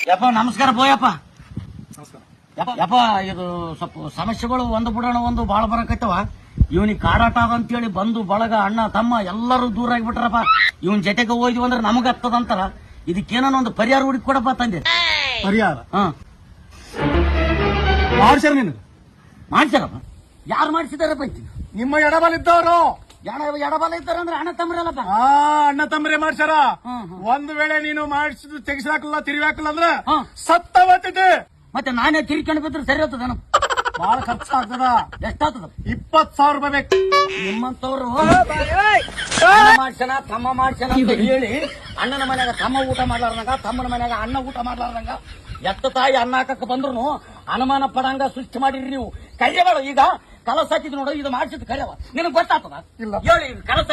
ಯಪ್ಪ ನಮಸ್ಕಾರ ಬೋಯಪ್ಪ. ನಮಸ್ಕಾರ. ಯಪ್ಪ ಇದು ಸ್ವಲ್ಪ ಸಮಸ್ಯೆಗಳು ಒಂದು ಬಿಡೋಣ ಒಂದು ಬಾಳ ಬರಕತ್ತವ. ಇವನಿಗೆ ಕಾಡಾಟ ಅಂತೇಳಿ ಬಂದು ಬಳಗ ಅಣ್ಣ ತಮ್ಮ ಎಲ್ಲರೂ ದೂರ ಆಗಿಬಿಟ್ರಪ್ಪ. ಇವನ್ ಜೊತೆಗೆ ಹೋಯ್ದು ಅಂದ್ರೆ ನಮಗ ಹತ್ತದಂತಾರ. ಇದಕ್ಕೇನೋ ಒಂದು ಪರಿಹಾರ ಹುಡುಕಿ ಕೊಡಪ್ಪ ತಂದೆ. ಪರಿಹಾರ ಹಾ ಮಾಡ್ಸ್ಯಾರ ನಿನಗ? ಮಾಡ್ಸಾರಪ್ಪ. ಯಾರು ಮಾಡಿಸಿದಾರಪ್ಪ ಅಂತೀನಿ. ನಿಮ್ಮ ಎಡಬಲಿದ್ದವರು ಎಡಬಲ ಇದ್ದಾರಂದ್ರೆ ಅಣ್ಣ ತಮ್ಮರಲ್ಲಪ್ಪ. ಅಣ್ಣ ತಮ್ಮರೇ ಮಾಡ್ಸ್ಯಾರ. ಒಂದು ವೇಳೆ ನೀನು ಮಾಡಿಸಿದ್ ತೆಗಿಸಾಕಲ್ಲ ತಿರುವಾಕಲ್ಲ ಅಂದ್ರ ಸತ್ತವತ್ತಿದೆ. ಮತ್ತೆ ನಾನೇ ತಿರ್ಕೊಂಡು ಬಿದ್ರೆ ಸರಿ ಹೋಗ್ತದ? ಬಹಳ ಖರ್ಚಾಗ್ತದ. ಎಷ್ಟಾಗ್ತದ? 20,000 ರೂಪಾಯಿ ಬೇಕು. ನಿಮ್ಮಂತವ್ರು ಮಾಡ್ಸನ ತಮ್ಮ ಮಾಡ್ಸನ ಅಂತ ಹೇಳಿ ಅಣ್ಣನ ಮನ್ಯಾಗ ತಮ್ಮ ಊಟ ಮಾಡ್ಲಾರ್ದಂಗ ತಮ್ಮನ ಮನ್ಯಾಗ ಅಣ್ಣ ಊಟ ಮಾಡ್ಲಾರ್ದಂಗ ಎತ್ತ ತಾಯಿ ಅನ್ನ ಹಾಕಕ್ಕೆ ಬಂದ್ರು ಅನುಮಾನ ಪಡಂಗ ಸೃಷ್ಟಿ ಮಾಡಿರಿ ನೀವು. ಕರಿಯಬೇಡ. ಈಗ ಕಲಸ ಹಾಕಿದ್ ನೋಡು, ಇದು ಮಾಡಿಸಿದ್ ಕರಿಯವ. ನಿನಗ್ ಗೊತ್ತಾಗ್ತದ? ಇಲ್ಲ ಹೇಳಿ ಕಲಸ